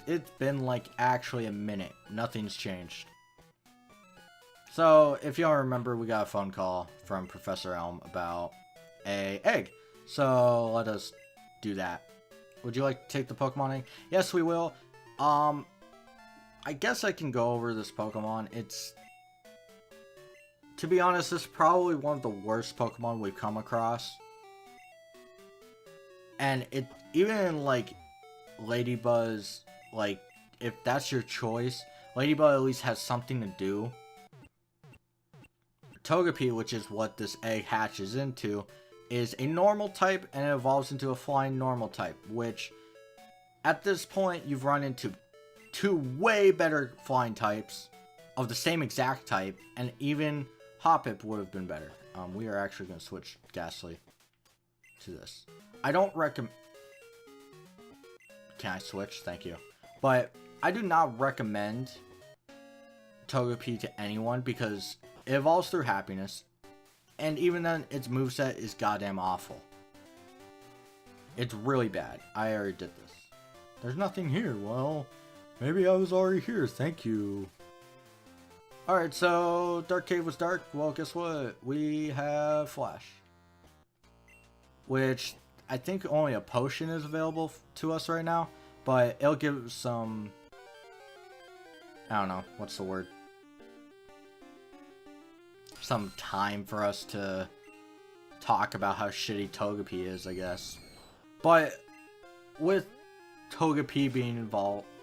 it's been like actually a minute. Nothing's changed. So, if y'all remember, we got a phone call from Professor Elm about a egg. So, let us do that. Would you like to take the Pokemon egg? Yes, we will. I guess I can go over this Pokemon. It's... To be honest, this is probably one of the worst Pokemon we've come across. And it... Even in, like, Ladybuzz, like, if that's your choice, Ladybuzz at least has something to do. Togepi, which is what this egg hatches into, is a normal type and it evolves into a flying normal type, which at this point you've run into two way better flying types of the same exact type, and even Hoppip would have been better. We are actually going to switch Ghastly to this. I don't recommend... Can I switch? Thank you. But I do not recommend Togepi to anyone because it evolves through happiness. And even then, its moveset is goddamn awful. It's really bad. I already did this. There's nothing here. Well, maybe I was already here. Thank you. Alright, so Dark Cave was dark. Well, guess what? We have Flash. Which I think only a potion is available to us right now. But it'll give some... I don't know. What's the word? Some time for us to talk about how shitty Togepi is, I guess. But with Togepi being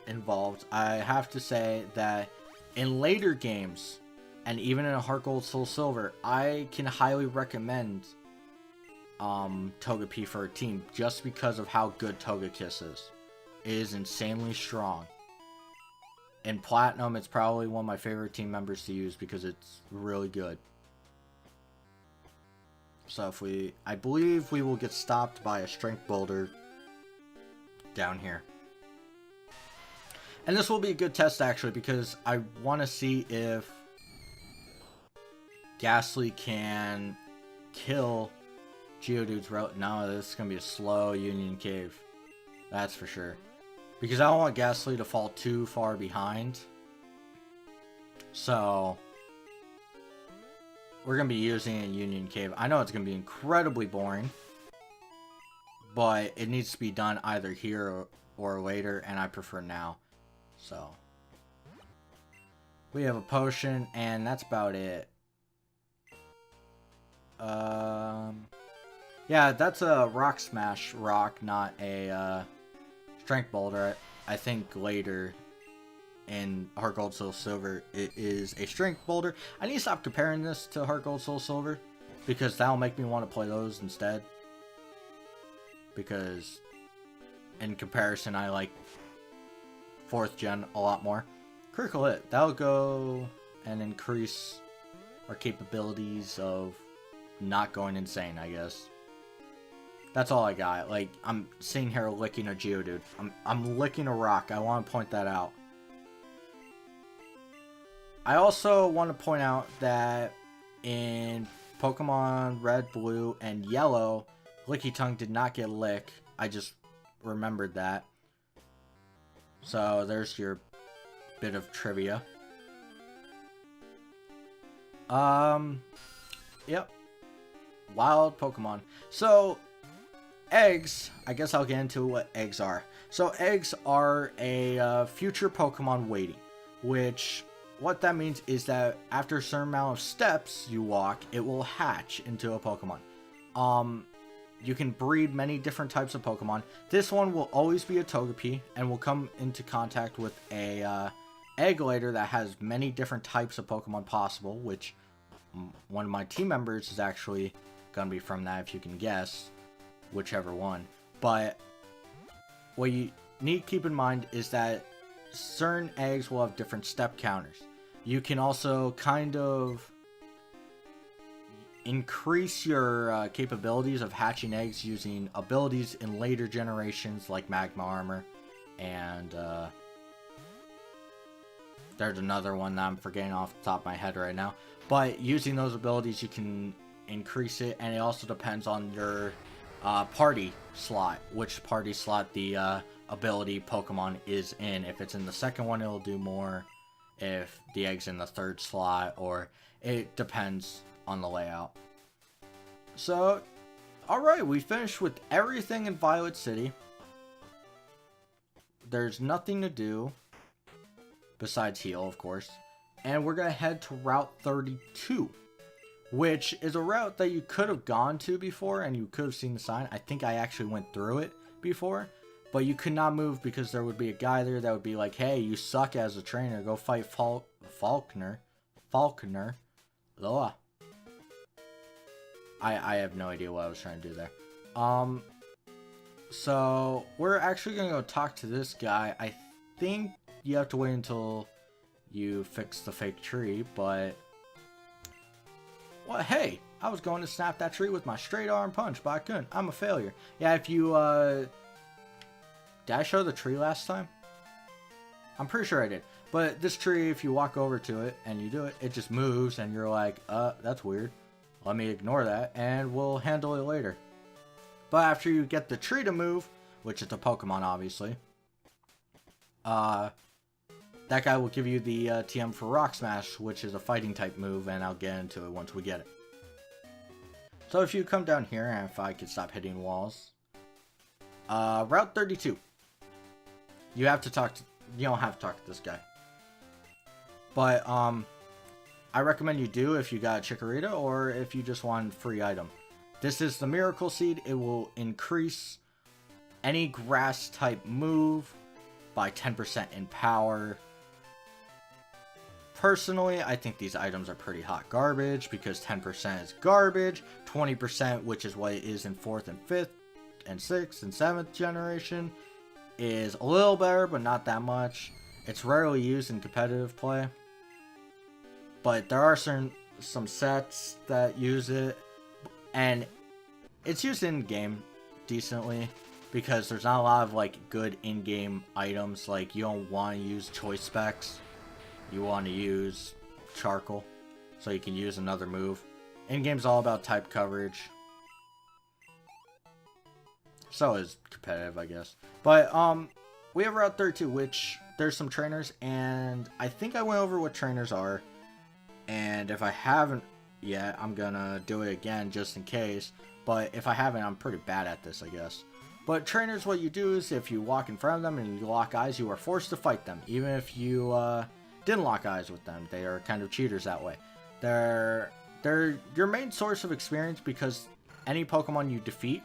involved, I have to say that in later games, and even in Heart Gold Soul Silver, I can highly recommend Togepi for a team just because of how good Togekiss is. It is insanely strong. In Platinum, it's probably one of my favorite team members to use because it's really good. So if we... I believe we will get stopped by a Strength Boulder down here. And this will be a good test actually because I want to see if Ghastly can kill Geodude's route. No, this is going to be a slow Union Cave. That's for sure. Because I don't want Ghastly to fall too far behind. So we're going to be using a Union Cave. I know it's going to be incredibly boring. But it needs to be done either here or later. And I prefer now. So we have a potion. And that's about it. Yeah, that's a Rock Smash rock, not a Strength Boulder. I think later in Heart Gold Soul Silver it is a Strength Boulder. I need to stop comparing this to Heart Gold Soul Silver because that'll make me want to play those instead. Because in comparison I like 4th gen a lot more. Critical Hit, that'll go and increase our capabilities of not going insane, I guess. That's all I got. Like, I'm sitting here licking a Geodude. I'm licking a rock. I want to point that out. I also want to point out that in Pokemon Red, Blue, and Yellow, Licky Tongue did not get Lick. I just remembered that. So, there's your bit of trivia. Yep. Wild Pokemon. So, eggs, I guess I'll get into what eggs are. So eggs are a future Pokemon waiting, which what that means is that after a certain amount of steps you walk, it will hatch into a Pokemon. You can breed many different types of Pokemon. This one will always be a Togepi and will come into contact with a egg later that has many different types of Pokemon possible, which one of my team members is actually gonna be from that, if you can guess whichever one. But what you need to keep in mind is that certain eggs will have different step counters. You can also kind of increase your capabilities of hatching eggs using abilities in later generations like Magma Armor, and there's another one that I'm forgetting off the top of my head right now. But using those abilities you can increase it, and it also depends on your party slot, which party slot the ability Pokemon is in. If it's in the second one, it'll do more. If the egg's in the third slot, or it depends on the layout. So, alright, we finished with everything in Violet City. There's nothing to do besides heal, of course. And we're going to head to Route 32, which is a route that you could have gone to before and you could have seen the sign. I think I actually went through it before, but you could not move because there would be a guy there that would be like, hey, you suck as a trainer. Go fight Falconer. Ugh. I have no idea what I was trying to do there. So we're actually going to go talk to this guy. I think you have to wait until you fix the fake tree, but... Well, hey, I was going to snap that tree with my straight arm punch, but I couldn't. I'm a failure. Yeah, if you, Did I show the tree last time? I'm pretty sure I did. But this tree, if you walk over to it and you do it, it just moves and you're like, that's weird. Let me ignore that and we'll handle it later. But after you get the tree to move, which is a Pokemon obviously, that guy will give you the TM for Rock Smash, which is a fighting type move, and I'll get into it once we get it. So if you come down here, and if I could stop hitting walls. Route 32. You have to talk to, you don't have to talk to this guy. But, I recommend you do if you got a Chikorita or if you just want a free item. This is the Miracle Seed. It will increase any grass type move by 10% in power. Personally, I think these items are pretty hot garbage because 10% is garbage. 20%, which is what it is in 4th and 5th and 6th and 7th generation, is a little better, but not that much. It's rarely used in competitive play. But there are some sets that use it, and it's used in-game decently because there's not a lot of like good in-game items. Like, you don't want to use choice specs, you want to use charcoal so you can use another move. In-game's all about type coverage, so is competitive, I guess. But we have Route 32, which there's some trainers, and I think I went over what trainers are. And if I haven't yet, I'm gonna do it again just in case. But if I haven't, I'm pretty bad at this, I guess. But trainers, what you do is if you walk in front of them and you lock eyes, you are forced to fight them. Even if you didn't lock eyes with them. They are kind of cheaters that way. They're your main source of experience because any Pokemon you defeat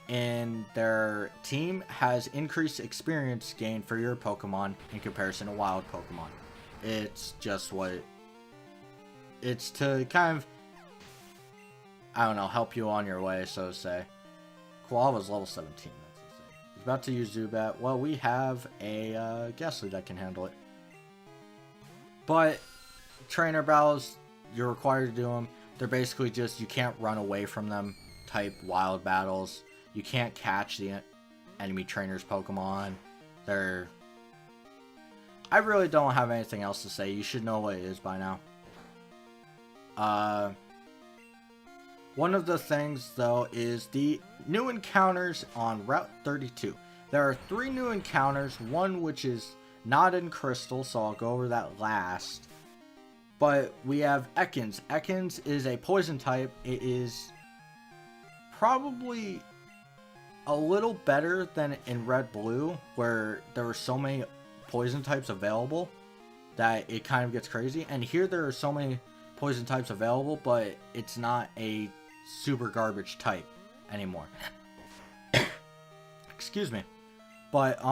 in their team has increased experience gain for your Pokemon in comparison to wild Pokemon. It's just what... It's to kind of, I don't know, help you on your way, so to say. Koala's level 17, that's insane. He's about to use Zubat. Well, we have a Ghastly that can handle it. But trainer battles, you're required to do them. They're basically just, you can't run away from them type wild battles. You can't catch the enemy trainer's Pokemon. I really don't have anything else to say. You should know what it is by now. One of the things, though, is the new encounters on Route 32. There are 3 new encounters, one which is not in Crystal, so I'll go over that last. But we have Ekans. Ekans is a poison type. It is probably a little better than in Red Blue, where there were so many poison types available that it kind of gets crazy. And here there are so many poison types available, but it's not a super garbage type anymore. Excuse me. But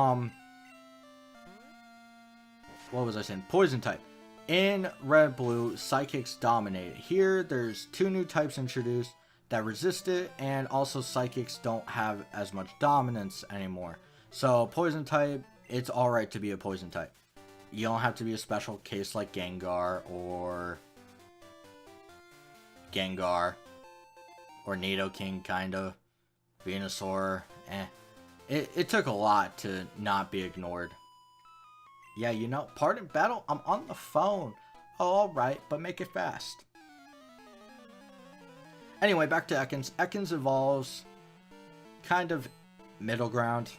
what was I saying? Poison type. In Red Blue, Psychics dominate. Here there's 2 new types introduced that resist it, and also Psychics don't have as much dominance anymore. So Poison type, it's alright to be a Poison type. You don't have to be a special case like Gengar or Nidoking, kind of. Venusaur, It took a lot to not be ignored. Yeah, you know, pardon battle, I'm on the phone. Oh, alright, but make it fast. Anyway, back to Ekans. Ekans evolves kind of middle ground.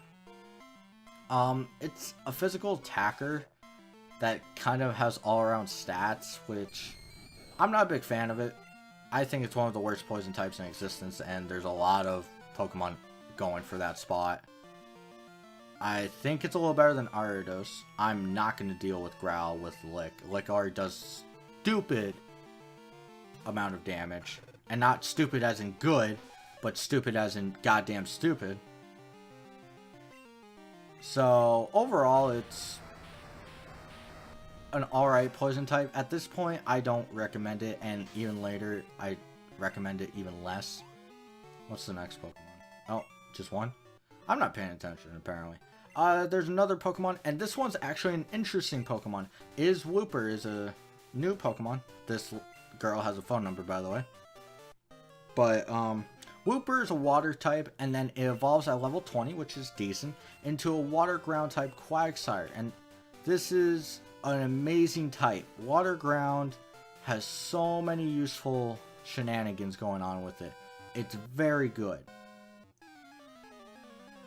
It's a physical attacker that kind of has all-around stats, which I'm not a big fan of it. I think it's one of the worst poison types in existence, and there's a lot of Pokemon going for that spot. I think it's a little better than Ariados. I'm not going to deal with Growl with Lick. Lick already does stupid amount of damage. And not stupid as in good, but stupid as in goddamn stupid. So, overall, it's an alright poison type. At this point, I don't recommend it, and even later, I recommend it even less. What's the next Pokemon? Oh, just one? I'm not paying attention, apparently. There's another Pokemon, and this one's actually an interesting Pokemon. Wooper is a new Pokemon. This girl has a phone number, by the way. But, Wooper is a water type, and then it evolves at level 20, which is decent, into a water ground type Quagsire. And this is an amazing type. Water ground has so many useful shenanigans going on with it. It's very good.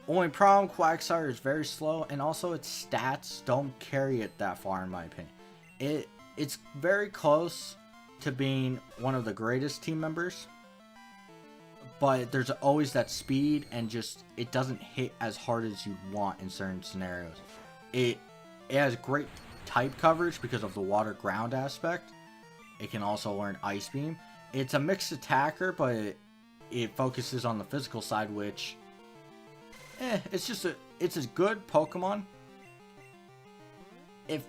Only problem, Quagsire is very slow, and also its stats don't carry it that far in my opinion. It's very close to being one of the greatest team members, but there's always that speed, and just it doesn't hit as hard as you want in certain scenarios. It has great type coverage because of the water ground aspect. It can also learn Ice Beam. It's a mixed attacker, but it focuses on the physical side, which it's a good Pokemon. If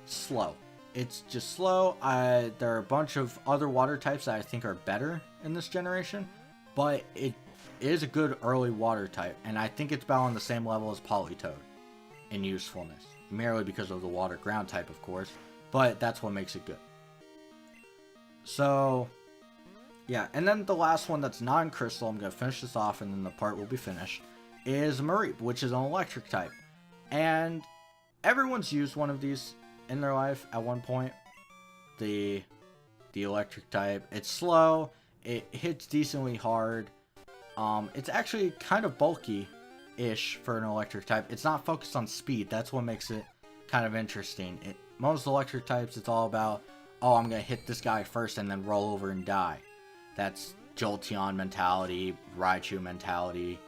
slow. It's just slow. There are a bunch of other water types that I think are better in this generation, but it is a good early water type, and I think it's about on the same level as Politoed in usefulness, merely because of the water ground type, of course, but that's what makes it good. So, yeah, and then the last one that's non-crystal, I'm going to finish this off and then the part will be finished, is Mareep, which is an electric type. And everyone's used one of these in their life at one point. The electric type. It's slow. It hits decently hard. It's actually kind of bulky-ish for an electric type. It's not focused on speed. That's what makes it kind of interesting. Most electric types, it's all about, oh, I'm going to hit this guy first and then roll over and die. That's Jolteon mentality, Raichu mentality.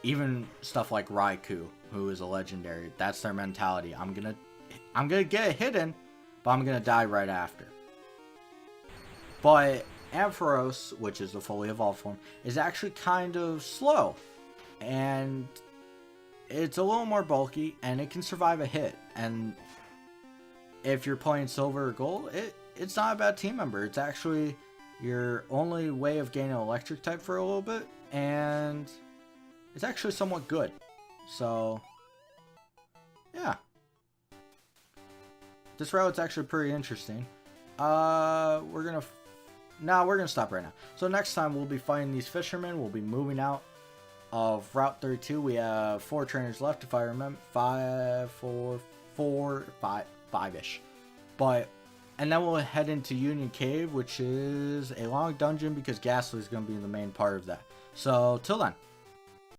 Even stuff like Raikou, who is a legendary, that's their mentality. I'm gonna get hidden, but I'm gonna die right after. But Ampharos, which is the fully evolved form, is actually kind of slow, and it's a little more bulky, and it can survive a hit. And if you're playing silver or gold, it's not a bad team member. It's actually your only way of gaining an electric type for a little bit, and it's actually somewhat good. So, yeah. This route's actually pretty interesting. We're gonna stop right now. So next time we'll be fighting these fishermen. We'll be moving out of Route 32. We have 4 trainers left, if I remember. 5-ish. And then we'll head into Union Cave, which is a long dungeon because Ghastly is going to be the main part of that. So, till then.